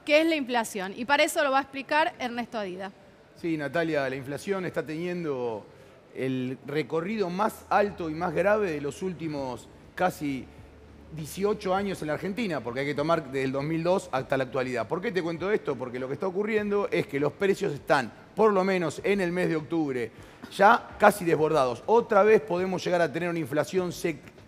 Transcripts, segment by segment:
qué es la inflación. Y para eso lo va a explicar Ernesto Adida. Sí, Natalia, la inflación está teniendo el recorrido más alto y más grave de los últimos casi 18 años en la Argentina, porque hay que tomar desde el 2002 hasta la actualidad. ¿Por qué te cuento esto? Porque lo que está ocurriendo es que los precios están, por lo menos en el mes de octubre, ya casi desbordados. Otra vez podemos llegar a tener una inflación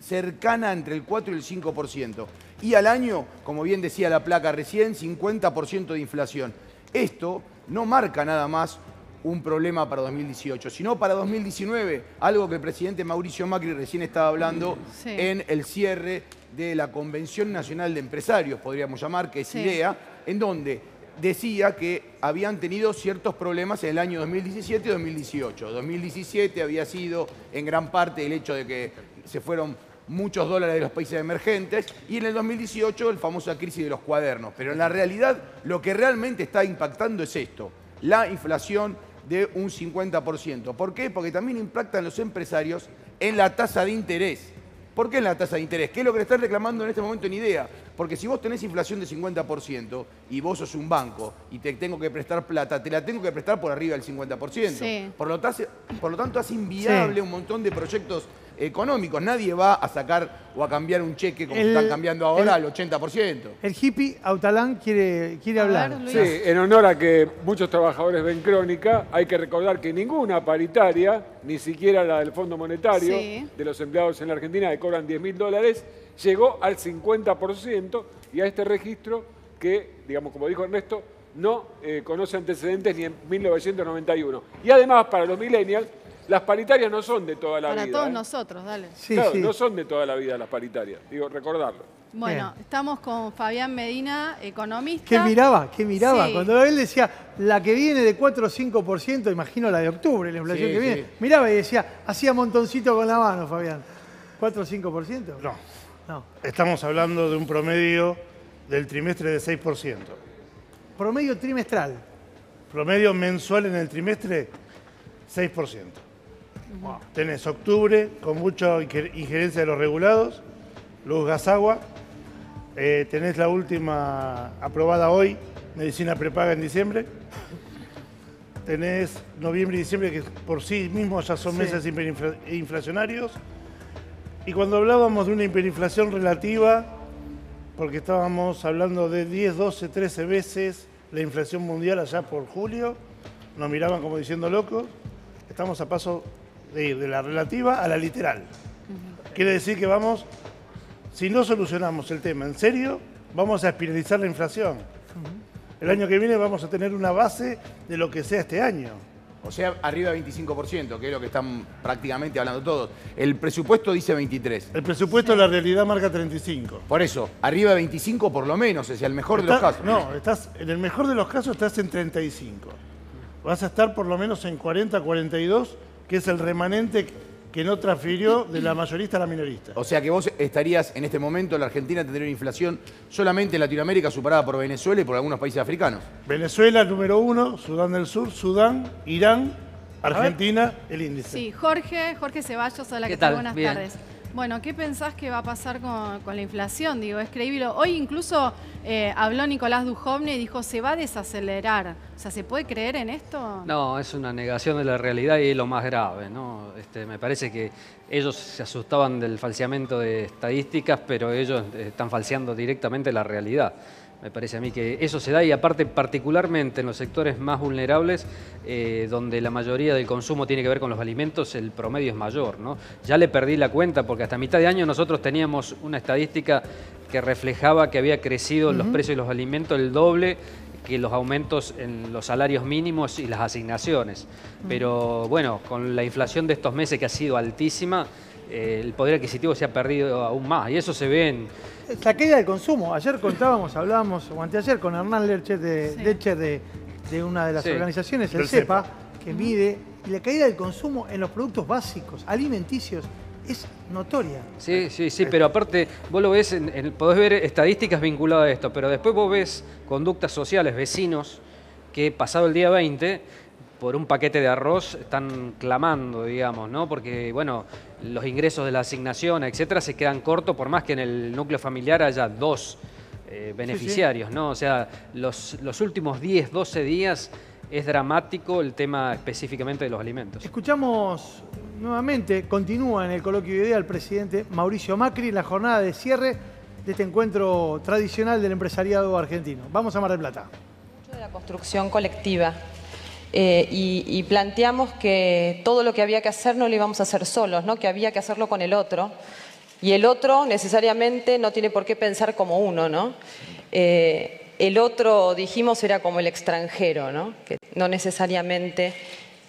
cercana entre el 4 y el 5%. Y al año, como bien decía la placa recién, 50% de inflación. Esto no marca nada más un problema para 2018, sino para 2019, algo que el presidente Mauricio Macri recién estaba hablando en el cierre de la Convención Nacional de Empresarios, podríamos llamar, que es IDEA, en donde decía que habían tenido ciertos problemas en el año 2017 y 2018. 2017 había sido en gran parte el hecho de que se fueron muchos dólares de los países emergentes, y en el 2018 la famosa crisis de los cuadernos. Pero en la realidad lo que realmente está impactando es esto, la inflación de un 50%. ¿Por qué? Porque también impactan los empresarios en la tasa de interés. ¿Por qué en la tasa de interés? ¿Qué es lo que le están reclamando en este momento en IDEA? Porque si vos tenés inflación de 50% y vos sos un banco y te tengo que prestar plata, te la tengo que prestar por arriba del 50%. Sí. Por lo tanto, hace inviable un montón de proyectos económicos. Nadie va a sacar o a cambiar un cheque como están cambiando ahora al 80%. El hippie Autalán quiere hablar. Sí, en honor a que muchos trabajadores ven Crónica, hay que recordar que ninguna paritaria, ni siquiera la del Fondo Monetario, de los empleados en la Argentina que cobran $10.000, llegó al 50% y a este registro que, digamos, como dijo Ernesto, no conoce antecedentes ni en 1991. Y además, para los millennials, las paritarias no son de toda la vida. Para todos nosotros, dale. Claro, no son de toda la vida las paritarias, digo, recordarlo. Bueno, estamos con Fabián Medina, economista. ¿Qué miraba? Sí. Cuando él decía, la que viene de 4 o 5%, imagino la de octubre, la inflación que viene, miraba y decía, hacía montoncito con la mano, Fabián. ¿4 o 5%? No. Estamos hablando de un promedio del trimestre de 6%. Promedio trimestral. Promedio mensual en el trimestre, 6%. Wow. Tenés octubre con mucha injerencia de los regulados, luz, gas, agua. Tenés la última aprobada hoy, medicina prepaga en diciembre. Tenés noviembre y diciembre que por sí mismos ya son meses hiperinflacionarios. Y cuando hablábamos de una hiperinflación relativa, porque estábamos hablando de 10, 12, 13 veces la inflación mundial allá por julio, nos miraban como diciendo locos. Estamos a paso de ir de la relativa a la literal. Quiere decir que vamos, si no solucionamos el tema en serio, vamos a espiralizar la inflación. El año que viene vamos a tener una base de lo que sea este año. O sea, arriba de 25%, que es lo que están prácticamente hablando todos. El presupuesto dice 23. El presupuesto de la realidad marca 35. Por eso, arriba de 25 por lo menos, es el mejor de los casos. No, en el mejor de los casos estás en 35. Vas a estar por lo menos en 40, 42, que es el remanente que no transfirió de la mayorista a la minorista. O sea que vos estarías, en este momento, la Argentina tendría una inflación solamente en Latinoamérica superada por Venezuela y por algunos países africanos. Venezuela, número 1, Sudán del Sur, Sudán, Irán, Argentina, el índice. Sí, Jorge Ceballos, hola, ¿qué tal? Buenas tardes. Bueno, ¿qué pensás que va a pasar con la inflación? Digo, es creíble. Hoy incluso habló Nicolás Dujovne y dijo, se va a desacelerar. O sea, ¿se puede creer en esto? No, es una negación de la realidad y es lo más grave, ¿no? Me parece que ellos se asustaban del falseamiento de estadísticas, pero ellos están falseando directamente la realidad. Me parece a mí que eso se da y aparte particularmente en los sectores más vulnerables donde la mayoría del consumo tiene que ver con los alimentos, el promedio es mayor, ¿no? Ya le perdí la cuenta porque hasta mitad de año nosotros teníamos una estadística que reflejaba que había crecido los precios de los alimentos el doble que los aumentos en los salarios mínimos y las asignaciones. Pero bueno, con la inflación de estos meses que ha sido altísima, el poder adquisitivo se ha perdido aún más y eso se ve en... La caída del consumo. Ayer hablábamos, o anteayer, con Hernán Lercher de una de las organizaciones, el CEPA, que mide, y la caída del consumo en los productos básicos, alimenticios, es notoria. Sí, pero aparte vos lo ves, podés ver estadísticas vinculadas a esto, pero después vos ves conductas sociales, vecinos, que pasado el día 20, por un paquete de arroz están clamando, digamos, ¿no? Porque, bueno, los ingresos de la asignación, etcétera, se quedan cortos, por más que en el núcleo familiar haya dos beneficiarios, ¿no? O sea, los últimos 10, 12 días es dramático el tema específicamente de los alimentos. Escuchamos nuevamente, continúa en el coloquio de idea el presidente Mauricio Macri en la jornada de cierre de este encuentro tradicional del empresariado argentino. Vamos a Mar del Plata. De la construcción colectiva y planteamos que todo lo que había que hacer no lo íbamos a hacer solos, ¿no? Que había que hacerlo con el otro. Y el otro necesariamente no tiene por qué pensar como uno, ¿no? El otro, dijimos, era como el extranjero, ¿no? Que no necesariamente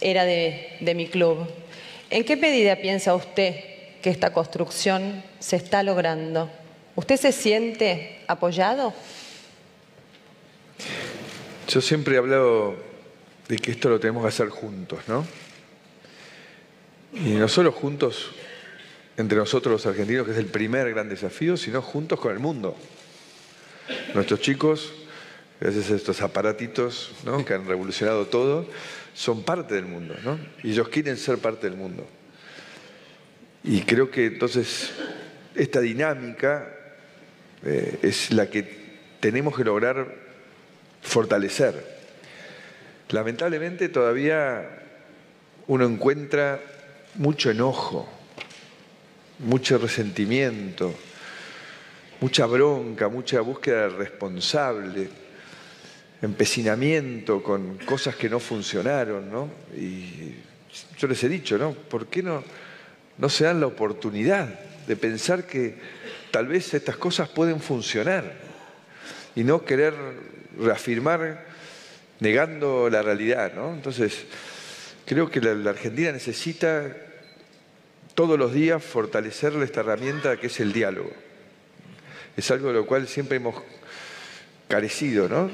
era de mi club. ¿En qué medida piensa usted que esta construcción se está logrando? ¿Usted se siente apoyado? Yo siempre he hablado de que esto lo tenemos que hacer juntos, ¿no? Y no solo juntos entre nosotros los argentinos, que es el primer gran desafío, sino juntos con el mundo. Nuestros chicos, gracias a estos aparatitos, ¿no?, que han revolucionado todo, son parte del mundo, ¿no? Y ellos quieren ser parte del mundo. Y creo que entonces esta dinámica es la que tenemos que lograr fortalecer. Lamentablemente todavía uno encuentra mucho enojo, mucho resentimiento, mucha bronca, mucha búsqueda de responsable, empecinamiento con cosas que no funcionaron, ¿no? Y yo les he dicho, ¿no? ¿Por qué no se dan la oportunidad de pensar que tal vez estas cosas pueden funcionar y no querer reafirmar negando la realidad, ¿no? Entonces, creo que la Argentina necesita todos los días fortalecerle esta herramienta que es el diálogo. Es algo de lo cual siempre hemos carecido, ¿no?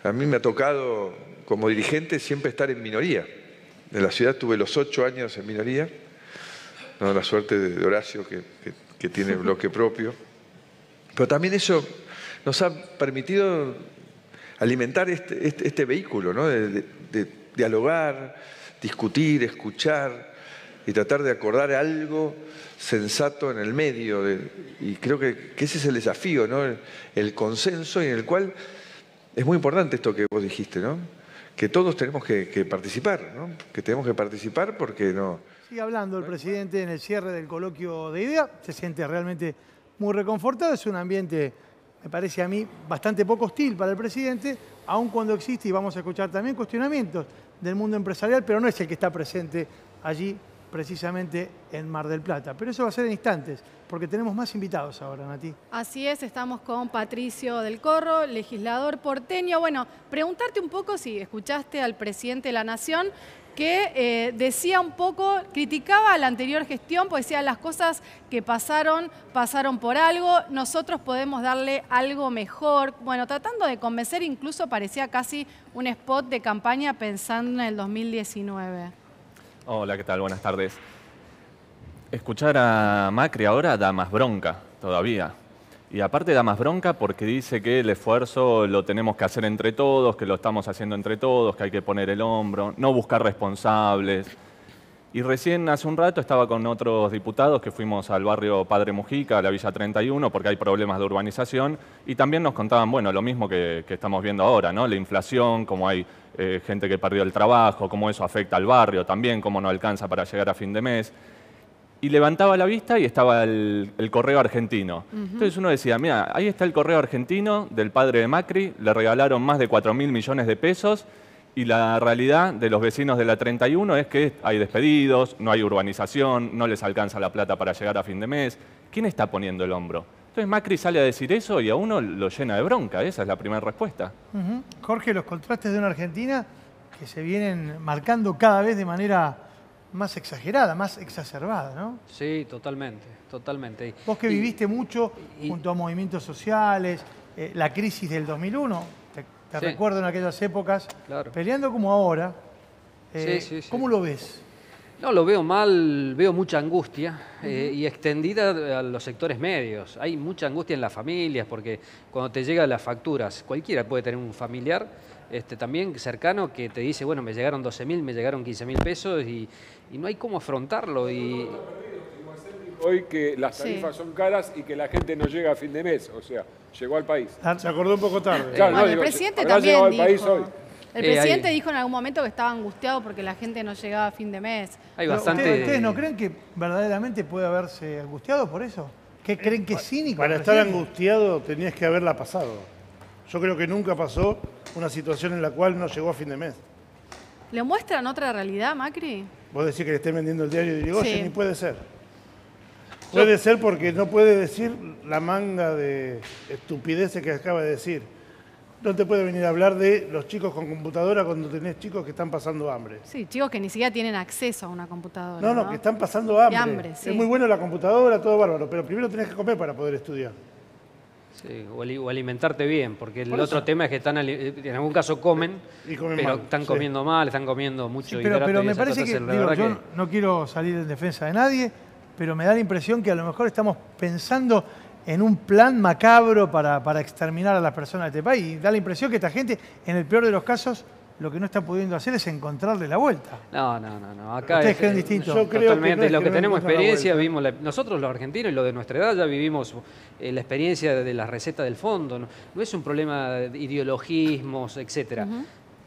A mí me ha tocado, como dirigente, siempre estar en minoría. En la ciudad tuve los 8 años en minoría, no la suerte de Horacio, que tiene bloque propio. Pero también eso nos ha permitido alimentar este vehículo, ¿no? De dialogar, discutir, escuchar y tratar de acordar algo sensato en el medio. Y creo que ese es el desafío, ¿no? El consenso, y en el cual es muy importante esto que vos dijiste, ¿no? Que todos tenemos que participar, ¿no? Que tenemos que participar porque no... Sigue hablando el presidente en el cierre del coloquio de idea, se siente realmente muy reconfortado, es un ambiente, me parece a mí, bastante poco hostil para el presidente, aun cuando existe, y vamos a escuchar también cuestionamientos del mundo empresarial, pero no es el que está presente allí precisamente en Mar del Plata. Pero eso va a ser en instantes, porque tenemos más invitados ahora, Nati. Así es, estamos con Patricio del Corro, legislador porteño. Bueno, preguntarte un poco si escuchaste al presidente de la Nación, que decía un poco, criticaba a la anterior gestión, pues decía las cosas que pasaron por algo, nosotros podemos darle algo mejor. Bueno, tratando de convencer, incluso parecía casi un spot de campaña pensando en el 2019. Hola, ¿qué tal? Buenas tardes. Escuchar a Macri ahora da más bronca todavía. Y aparte da más bronca porque dice que el esfuerzo lo tenemos que hacer entre todos, que lo estamos haciendo entre todos, que hay que poner el hombro, no buscar responsables. Y recién hace un rato estaba con otros diputados que fuimos al barrio Padre Mujica, a la Villa 31, porque hay problemas de urbanización, y también nos contaban, bueno, lo mismo que estamos viendo ahora, ¿no? La inflación, cómo hay gente que perdió el trabajo, cómo eso afecta al barrio también, cómo no alcanza para llegar a fin de mes. Y levantaba la vista y estaba el correo argentino. Entonces uno decía, mira, ahí está el correo argentino del padre de Macri, le regalaron más de 4.000 millones de pesos, y la realidad de los vecinos de la 31 es que hay despedidos, no hay urbanización, no les alcanza la plata para llegar a fin de mes. ¿Quién está poniendo el hombro? Entonces Macri sale a decir eso y a uno lo llena de bronca. Esa es la primera respuesta. Jorge, los contrastes de una Argentina que se vienen marcando cada vez de manera más exagerada, más exacerbada, ¿no? Sí, totalmente, totalmente. Vos que viviste mucho junto a movimientos sociales, la crisis del 2001, te recuerdo en aquellas épocas, claro, peleando como ahora. ¿Cómo lo ves? No, lo veo mal, veo mucha angustia y extendida a los sectores medios. Hay mucha angustia en las familias porque cuando te llegan las facturas, cualquiera puede tener un familiar también cercano que te dice, bueno, me llegaron 12.000, me llegaron 15.000 pesos y no hay cómo afrontarlo. hoy que las tarifas son caras y que la gente no llega a fin de mes. O sea, llegó al país. Se acordó un poco tarde. Claro, bueno, no, el presidente también dijo. El presidente dijo en algún momento que estaba angustiado porque la gente no llegaba a fin de mes. Hay bastante... ¿Ustedes no creen que verdaderamente puede haberse angustiado por eso? ¿Qué creen que es cínico? Para estar angustiado tenías que haberla pasado. Yo creo que nunca pasó una situación en la cual no llegó a fin de mes. ¿Le muestran otra realidad, Macri? Vos decís que le estén vendiendo el diario de Irigoyen, ni puede ser. Puede ser porque no puede decir la manga de estupideces que acaba de decir. No te puede venir a hablar de los chicos con computadora cuando tenés chicos que están pasando hambre. Sí, chicos que ni siquiera tienen acceso a una computadora. No, que están pasando hambre. De hambre, sí. Es muy bueno la computadora, todo bárbaro, pero primero tenés que comer para poder estudiar. Sí, o alimentarte bien, porque el otro tema es que en algún caso comen, pero mal, están comiendo mal, están comiendo mucho hidrato. Pero me parece que, yo no quiero salir en defensa de nadie, pero me da la impresión que a lo mejor estamos pensando en un plan macabro para exterminar a las personas de este país. Y da la impresión que esta gente, en el peor de los casos, lo que no está pudiendo hacer es encontrarle la vuelta. No. Acá ¿Ustedes creen distinto? Yo creo totalmente. Que lo que tenemos experiencia, vimos nosotros los argentinos y los de nuestra edad ya vivimos la experiencia de la receta del fondo. No es un problema de ideologismos, etc.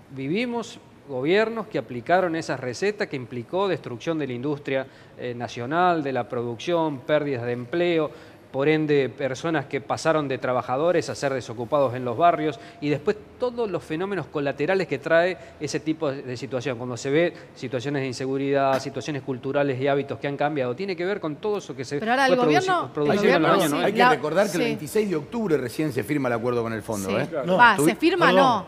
Vivimos gobiernos que aplicaron esas recetas que implicó destrucción de la industria nacional, de la producción, pérdidas de empleo, por ende personas que pasaron de trabajadores a ser desocupados en los barrios y después todos los fenómenos colaterales que trae ese tipo de situación. Cuando se ve situaciones de inseguridad, situaciones culturales y hábitos que han cambiado, tiene que ver con todo eso que se Pero ahora el gobierno, en los años. Hay que recordar que el 26 de octubre recién se firma el acuerdo con el fondo. Sí. ¿Se firma?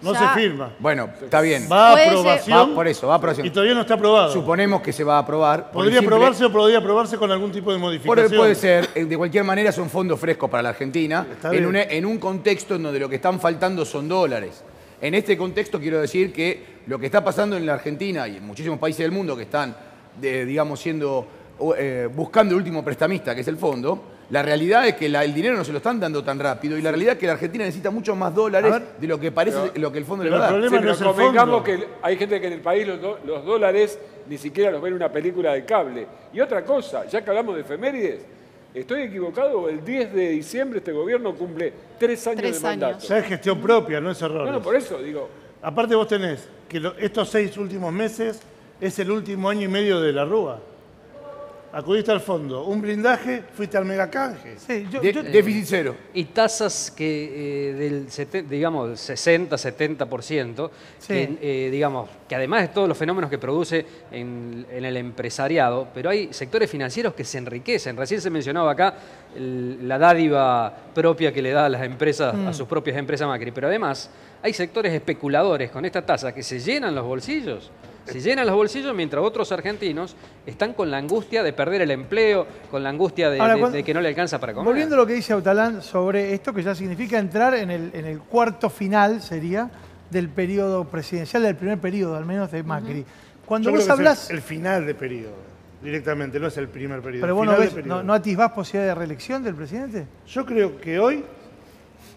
No se firma. Bueno, está bien. Va a aprobación. Por eso, va a aprobación. Y todavía no está aprobado. Suponemos que se va a aprobar. ¿Podría aprobarse o podría aprobarse con algún tipo de modificación? Puede ser. De cualquier manera son fondos frescos para la Argentina en un contexto en donde lo que están faltando son dólares. En este contexto quiero decir que lo que está pasando en la Argentina y en muchísimos países del mundo que están, buscando el último prestamista, que es el fondo, la realidad es que el dinero no se lo están dando tan rápido y la realidad es que la Argentina necesita mucho más dólares de lo que parece lo que el fondo le va a dar. El problema no es el fondo. Que hay gente que en el país los dólares ni siquiera los ve en una película de cable. Y otra cosa, ya que hablamos de efemérides, ¿estoy equivocado? El 10 de diciembre este gobierno cumple 3 años de mandato. Ya es gestión propia, no es error. No, por eso digo. Aparte vos tenés que estos 6 últimos meses es el último año y medio de la Rúa. Acudiste al fondo, un blindaje, fuiste al megacanje. Sí, déficit cero. Y tasas que del 60-70%, que además de todos los fenómenos que produce en el empresariado, pero hay sectores financieros que se enriquecen. Recién se mencionaba acá la dádiva propia que le da a las empresas, a sus propias empresas Macri, pero además hay sectores especuladores con esta tasa que se llenan los bolsillos. Se llenan los bolsillos mientras otros argentinos están con la angustia de perder el empleo, con la angustia de que no le alcanza para comer. Volviendo a lo que dice Autalán sobre esto, que ya significa entrar en el cuarto final, sería, del periodo presidencial, del primer periodo, al menos, de Macri. Cuando vos hablás... Es el final de periodo, directamente, no es el primer periodo. Pero vos no atisbás posibilidad de reelección del presidente. Yo creo que hoy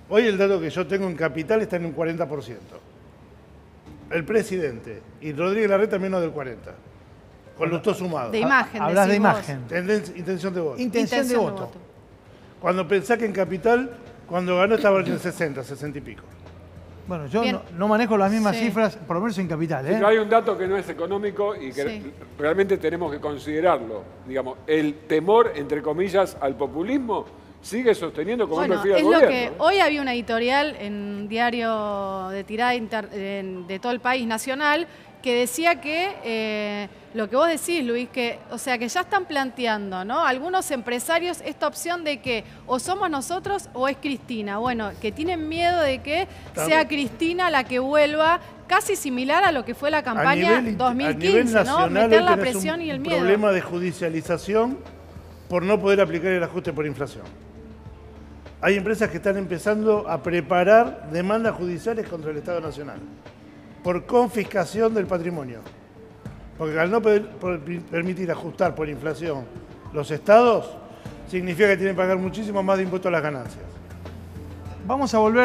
el dato que yo tengo en Capital está en un 40%. El presidente y Rodríguez Larreta menos del 40%. Con los dos sumados. De imagen. Hablas de imagen. Intención de voto. Intención de voto. Cuando pensás que en Capital, cuando ganó estaba en el 60 y pico. Bueno, yo no manejo las mismas cifras, por lo menos en Capital. Pero hay un dato que no es económico y que realmente tenemos que considerarlo. Digamos, el temor, entre comillas, al populismo sigue sosteniendo como un perfil al gobierno. Que hoy había una editorial en un diario de tirada de todo el país nacional que decía que lo que vos decís, Luis, que ya están planteando, ¿no? Algunos empresarios esta opción de que o somos nosotros o es Cristina. Bueno, que tienen miedo de que sea Cristina la que vuelva, casi similar a lo que fue la campaña 2015, ¿no? Meter la presión y el miedo. Un problema de judicialización por no poder aplicar el ajuste por inflación. Hay empresas que están empezando a preparar demandas judiciales contra el Estado Nacional por confiscación del patrimonio. Porque al no permitir ajustar por inflación los estados, significa que tienen que pagar muchísimo más de impuestos a las ganancias. Vamos a volver